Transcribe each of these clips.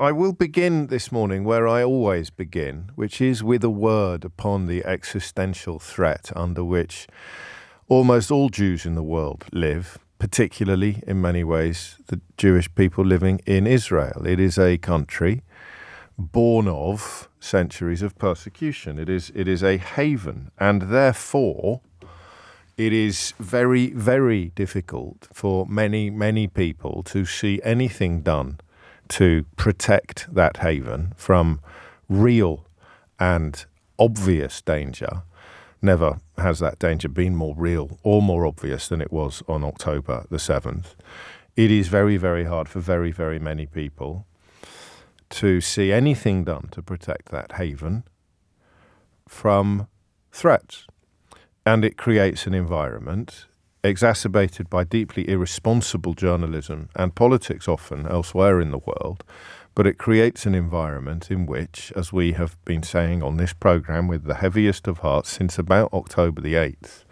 I will begin this morning where I always begin, which is with a word upon the existential threat under which almost all Jews in the world live, particularly, in many ways, the Jewish people living in Israel. It is a country born of centuries of persecution. It is a haven, and therefore it is very, very difficult for many, many people to see anything done to protect that haven from real and obvious danger. Never has that danger been more real or more obvious than it was on October the 7th. It is very, very hard for very, very many people to see anything done to protect that haven from threats. And it creates an environment exacerbated by deeply irresponsible journalism and politics often elsewhere in the world, but it creates an environment in which, as we have been saying on this programme with the heaviest of hearts since about October the 8th,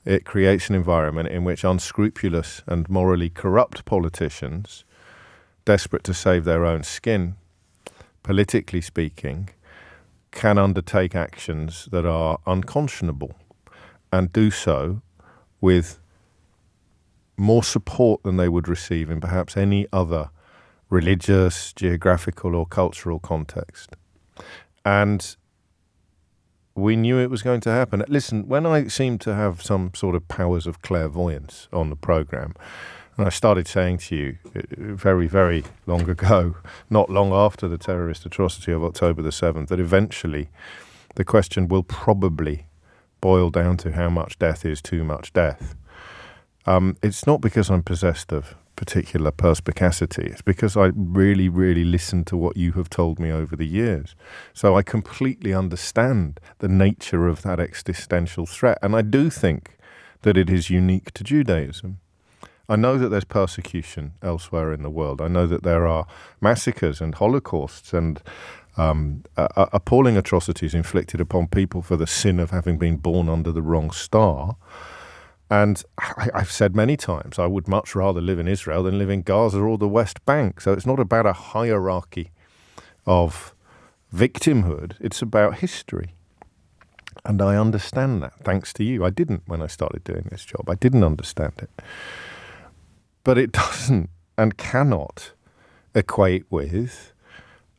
it creates an environment in which unscrupulous and morally corrupt politicians, desperate to save their own skin, politically speaking, can undertake actions that are unconscionable and do so with more support than they would receive in perhaps any other religious, geographical or cultural context. And we knew it was going to happen. Listen, when I seem to have some sort of powers of clairvoyance on the programme, and I started saying to you very, very long ago, not long after the terrorist atrocity of October the 7th, that eventually the question will probably boil down to how much death is too much death. It's not because I'm possessed of particular perspicacity. It's because I really, really listen to what you have told me over the years. So I completely understand the nature of that existential threat. And I do think that it is unique to Judaism. I know that there's persecution elsewhere in the world. I know that there are massacres and holocausts and appalling atrocities inflicted upon people for the sin of having been born under the wrong star. And I've said many times, I would much rather live in Israel than live in Gaza or the West Bank. So it's not about a hierarchy of victimhood. It's about history. And I understand that, thanks to you. I didn't when I started doing this job. I didn't understand it. But it doesn't and cannot equate with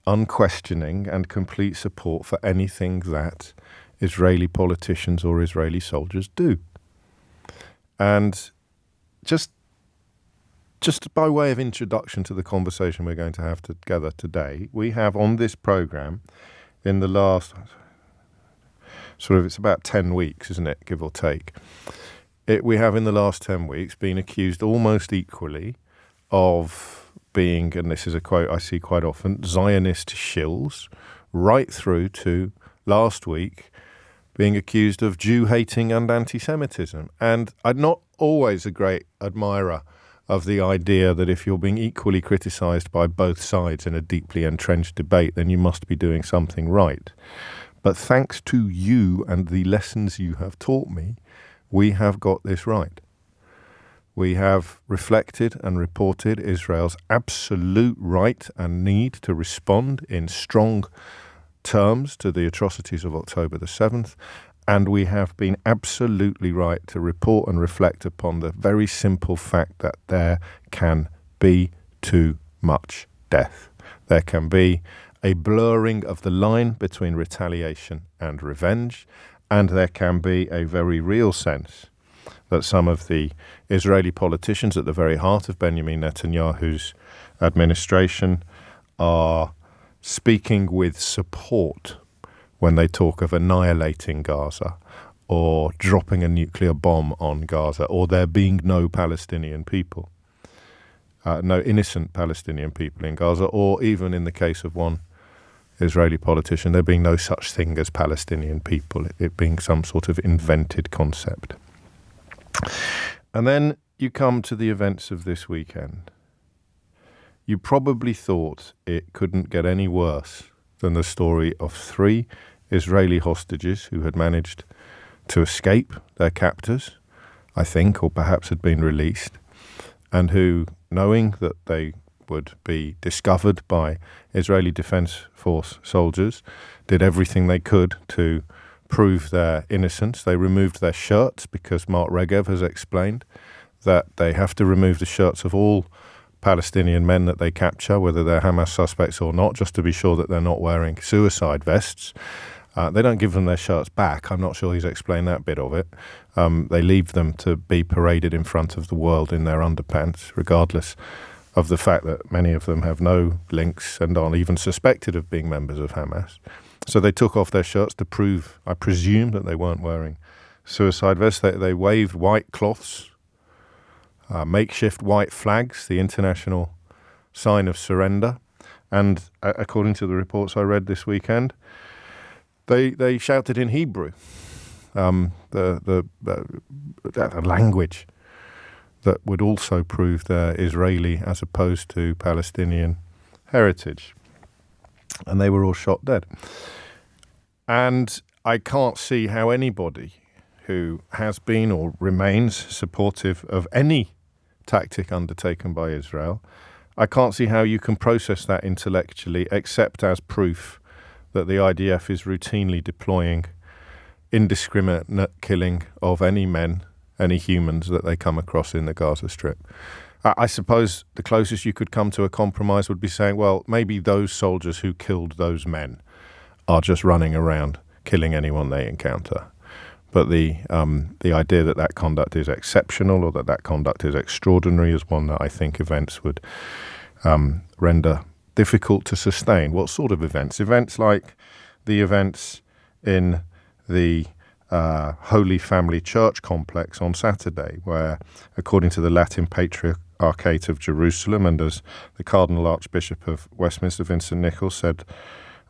unquestioning and complete support for anything that Israeli politicians or Israeli soldiers do. And just by way of introduction to the conversation we're going to have together today, we have on this programme in the last it's about 10 weeks, isn't it, give or take, we have in the last 10 weeks been accused almost equally of being, and this is a quote I see quite often, Zionist shills, right through to last week being accused of Jew-hating and anti-Semitism. And I'm not always a great admirer of the idea that if you're being equally criticised by both sides in a deeply entrenched debate, then you must be doing something right. But thanks to you and the lessons you have taught me, we have got this right. We have reflected and reported Israel's absolute right and need to respond in strong terms to the atrocities of October the 7th, and we have been absolutely right to report and reflect upon the very simple fact that there can be too much death. There can be a blurring of the line between retaliation and revenge, and there can be a very real sense that some of the Israeli politicians at the very heart of Benjamin Netanyahu's administration are speaking with support when they talk of annihilating Gaza or dropping a nuclear bomb on Gaza or there being no Palestinian people, no innocent Palestinian people in Gaza, or even in the case of one Israeli politician, there being no such thing as Palestinian people, it being some sort of invented concept. And then you come to the events of this weekend. You probably thought it couldn't get any worse than the story of 3 Israeli hostages who had managed to escape their captors, I think, or perhaps had been released, and who, knowing that they would be discovered by Israeli Defense Force soldiers, did everything they could to prove their innocence. They removed their shirts because Mark Regev has explained that they have to remove the shirts of all Palestinian men that they capture, whether they're Hamas suspects or not, just to be sure that they're not wearing suicide vests. They don't give them their shirts back. I'm not sure he's explained that bit of it. They leave them to be paraded in front of the world in their underpants, regardless of the fact that many of them have no links and aren't even suspected of being members of Hamas. So they took off their shirts to prove, I presume, that they weren't wearing suicide vests. They waved white cloths, makeshift white flags, the international sign of surrender. And according to the reports I read this weekend, they shouted in Hebrew, the language that would also prove their Israeli as opposed to Palestinian heritage. And they were all shot dead. And I can't see how anybody who has been or remains supportive of any tactic undertaken by Israel, I can't see how you can process that intellectually except as proof that the IDF is routinely deploying indiscriminate killing of any men, any humans that they come across in the Gaza Strip. I suppose the closest you could come to a compromise would be saying, well, maybe those soldiers who killed those men are just running around killing anyone they encounter. But the idea that that conduct is exceptional or that conduct is extraordinary is one that I think events would render difficult to sustain. What sort of events? Events like the events in the Holy Family Church complex on Saturday, where, according to the Latin Patriarchate of Jerusalem, and as the Cardinal Archbishop of Westminster, Vincent Nichols, said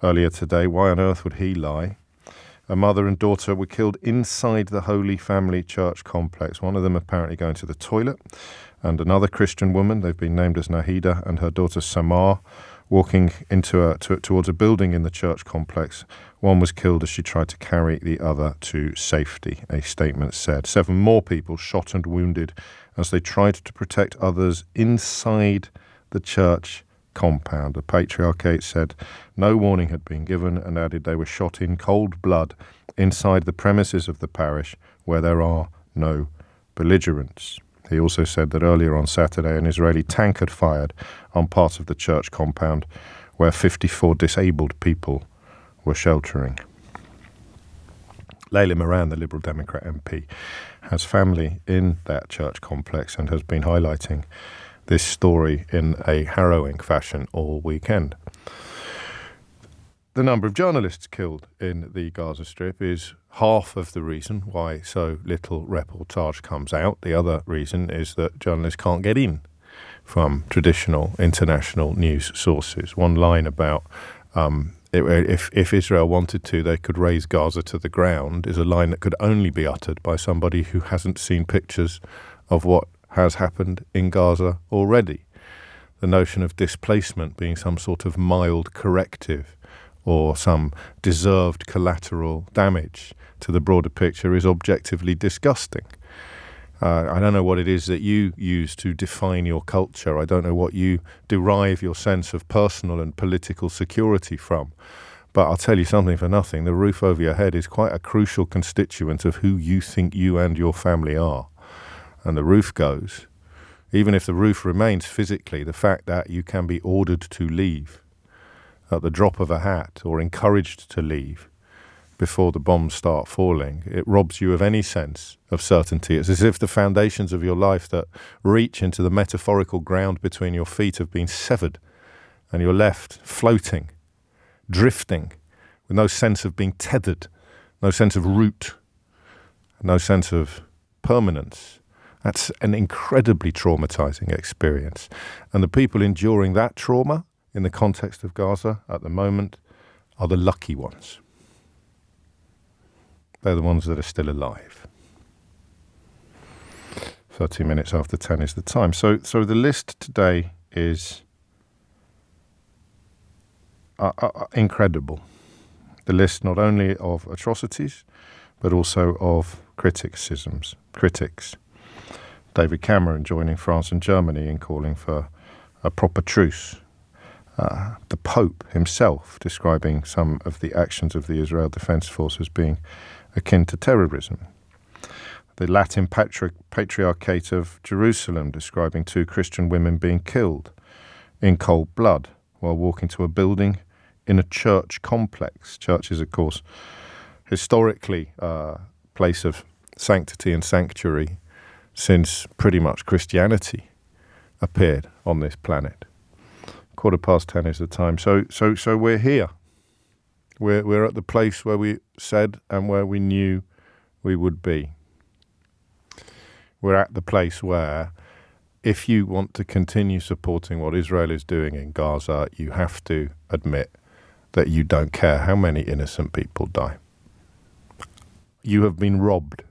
earlier today, why on earth would he lie? A mother and daughter were killed inside the Holy Family Church complex, one of them apparently going to the toilet, and another Christian woman, they've been named as Nahida, and her daughter Samar, walking towards a building in the church complex. One was killed as she tried to carry the other to safety, a statement said. 7 more people shot and wounded as they tried to protect others inside the church compound. The Patriarchate said no warning had been given and added they were shot in cold blood inside the premises of the parish where there are no belligerents. He also said that earlier on Saturday an Israeli tank had fired on part of the church compound where 54 disabled people were sheltering. Layla Moran, the Liberal Democrat MP, has family in that church complex and has been highlighting this story in a harrowing fashion all weekend. The number of journalists killed in the Gaza Strip is half of the reason why so little reportage comes out. The other reason is that journalists can't get in from traditional international news sources. One line about if Israel wanted to, they could raise Gaza to the ground is a line that could only be uttered by somebody who hasn't seen pictures of what has happened in Gaza already. The notion of displacement being some sort of mild corrective or some deserved collateral damage to the broader picture is objectively disgusting. I don't know what it is that you use to define your culture. I don't know what you derive your sense of personal and political security from. But I'll tell you something for nothing. The roof over your head is quite a crucial constituent of who you think you and your family are. And the roof goes. Even if the roof remains physically, the fact that you can be ordered to leave at the drop of a hat or encouraged to leave before the bombs start falling, it robs you of any sense of certainty. It's as if the foundations of your life that reach into the metaphorical ground between your feet have been severed and you're left floating, drifting, with no sense of being tethered, no sense of root, no sense of permanence. That's an incredibly traumatizing experience. And the people enduring that trauma in the context of Gaza at the moment are the lucky ones. They're the ones that are still alive. 30 minutes after 10 is the time. So the list today is incredible. The list not only of atrocities, but also of critics. David Cameron joining France and Germany in calling for a proper truce. The Pope himself describing some of the actions of the Israel Defense Force as being akin to terrorism. The Latin Patriarchate of Jerusalem describing 2 Christian women being killed in cold blood while walking to a building in a church complex. Church is, of course, historically a place of sanctity and sanctuary since pretty much Christianity appeared on this planet. 10:15 is the time. So we're here. We're at the place where we said and where we knew we would be. We're at the place where if you want to continue supporting what Israel is doing in Gaza, you have to admit that you don't care how many innocent people die. You have been robbed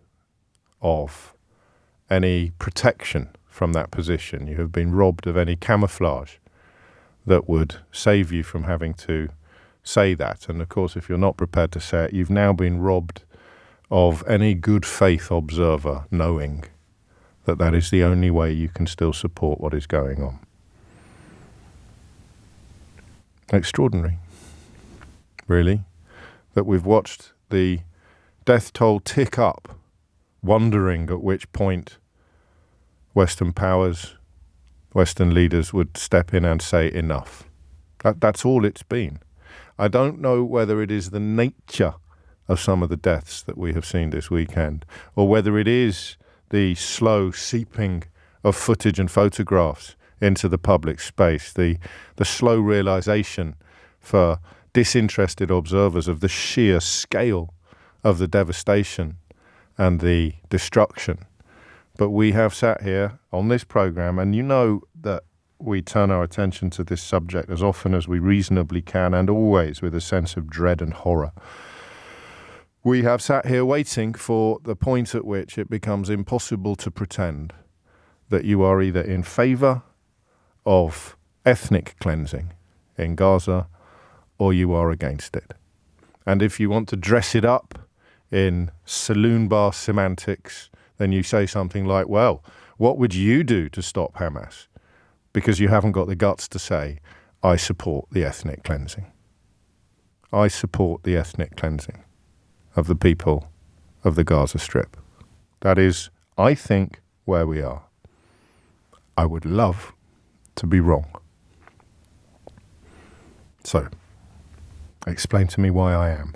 of any protection from that position. You have been robbed of any camouflage that would save you from having to say that. And of course, if you're not prepared to say it, you've now been robbed of any good faith observer knowing that that is the only way you can still support what is going on. Extraordinary, really, that we've watched the death toll tick up, wondering at which point Western powers, Western leaders would step in and say enough. That's all it's been. I don't know whether it is the nature of some of the deaths that we have seen this weekend, or whether it is the slow seeping of footage and photographs into the public space, the slow realization for disinterested observers of the sheer scale of the devastation and the destruction. But we have sat here on this program, and you know that we turn our attention to this subject as often as we reasonably can, and always with a sense of dread and horror. We have sat here waiting for the point at which it becomes impossible to pretend that you are either in favor of ethnic cleansing in Gaza or you are against it. And if you want to dress it up in saloon bar semantics, then you say something like, well, what would you do to stop Hamas? Because you haven't got the guts to say, I support the ethnic cleansing. I support the ethnic cleansing of the people of the Gaza Strip. That is, I think, where we are. I would love to be wrong. So, explain to me why I am.